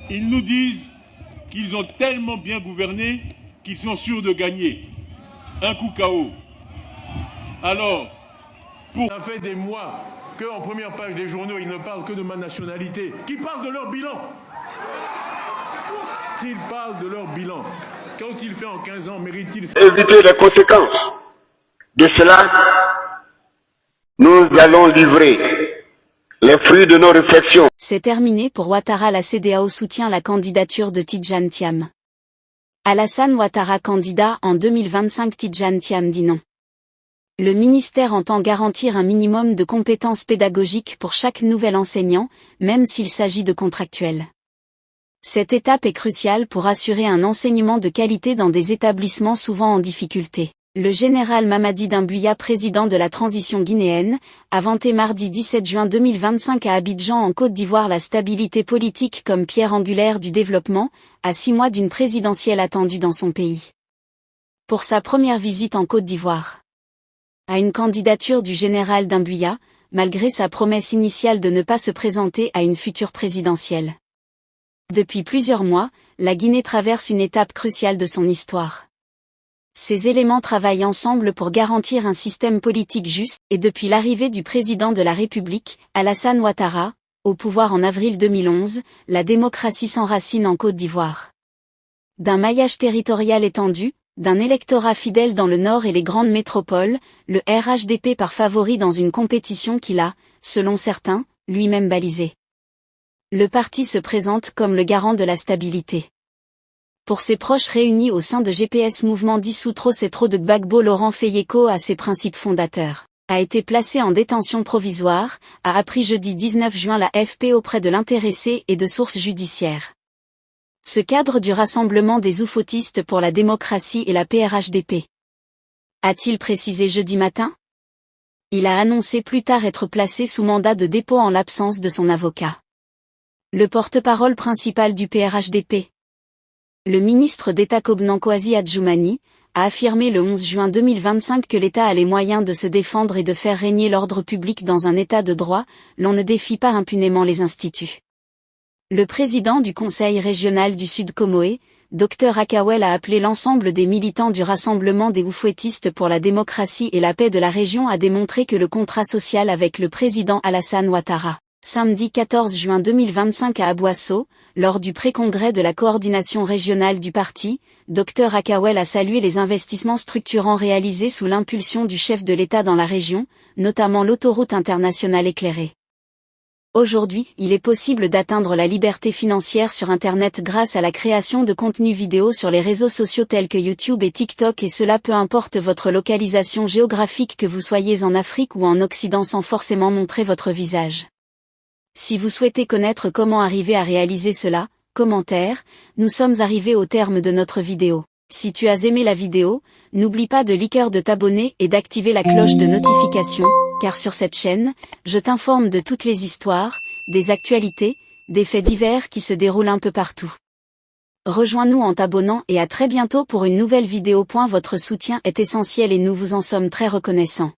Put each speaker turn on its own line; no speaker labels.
Ils nous disent qu'ils ont tellement bien gouverné qu'ils sont sûrs de gagner. Un coup KO. Alors,
ça fait des mois qu'en première page des journaux, ils ne parlent que de ma nationalité. Qu'ils parlent de leur bilan. Qu'ils parlent de leur bilan. Quand il fait en 15 ans, mérite-t-il...
Éviter les conséquences de cela, nous allons livrer les fruits de nos réflexions.
C'est terminé pour Ouattara. La CEDEAO soutient la candidature de Tidjane Thiam. Alassane Ouattara candidat en 2025. Tidjane Thiam dit non. Le ministère entend garantir un minimum de compétences pédagogiques pour chaque nouvel enseignant, même s'il s'agit de contractuels. Cette étape est cruciale pour assurer un enseignement de qualité dans des établissements souvent en difficulté. Le général Mamadi Doumbouya, président de la transition guinéenne, a vanté mardi 17 juin 2025 à Abidjan en Côte d'Ivoire la stabilité politique comme pierre angulaire du développement, à 6 mois d'une présidentielle attendue dans son pays. Pour sa première visite en Côte d'Ivoire. À une candidature du général Doumbouya, malgré sa promesse initiale de ne pas se présenter à une future présidentielle. Depuis plusieurs mois, la Guinée traverse une étape cruciale de son histoire. Ces éléments travaillent ensemble pour garantir un système politique juste, et depuis l'arrivée du président de la République, Alassane Ouattara, au pouvoir en avril 2011, la démocratie s'enracine en Côte d'Ivoire. D'un maillage territorial étendu, d'un électorat fidèle dans le nord et les grandes métropoles, le RHDP part favori dans une compétition qu'il a, selon certains, lui-même balisée. Le parti se présente comme le garant de la stabilité. Pour ses proches réunis au sein de GPS mouvement dissous trop c'est trop de Gbagbo, Laurent fait écho à ses principes fondateurs. A été placé en détention provisoire, a appris jeudi 19 juin la FP auprès de l'intéressé et de sources judiciaires. Ce cadre du Rassemblement des oufautistes pour la démocratie et la PRHDP. A-t-il précisé jeudi matin? Il a annoncé plus tard être placé sous mandat de dépôt en l'absence de son avocat. Le porte-parole principal du PRHDP. Le ministre d'État Kobnan Kouazi Adjoumani a affirmé le 11 juin 2025 que l'État a les moyens de se défendre et de faire régner l'ordre public dans un État de droit, l'on ne défie pas impunément les instituts. Le président du Conseil régional du Sud Comoé, Dr Akawel a appelé l'ensemble des militants du Rassemblement des oufouettistes pour la démocratie et la paix de la région à démontrer que le contrat social avec le président Alassane Ouattara. Samedi 14 juin 2025 à Aboasso, lors du pré-congrès de la coordination régionale du parti, Dr Akawel a salué les investissements structurants réalisés sous l'impulsion du chef de l'État dans la région, notamment l'autoroute internationale éclairée. Aujourd'hui, il est possible d'atteindre la liberté financière sur Internet grâce à la création de contenus vidéo sur les réseaux sociaux tels que YouTube et TikTok, et cela peu importe votre localisation géographique, que vous soyez en Afrique ou en Occident, sans forcément montrer votre visage. Si vous souhaitez connaître comment arriver à réaliser cela, commentaire, nous sommes arrivés au terme de notre vidéo. Si tu as aimé la vidéo, n'oublie pas de liker, de t'abonner et d'activer la cloche de notification, car sur cette chaîne, je t'informe de toutes les histoires, des actualités, des faits divers qui se déroulent un peu partout. Rejoins-nous en t'abonnant et à très bientôt pour une nouvelle vidéo. Votre soutien est essentiel et nous vous en sommes très reconnaissants.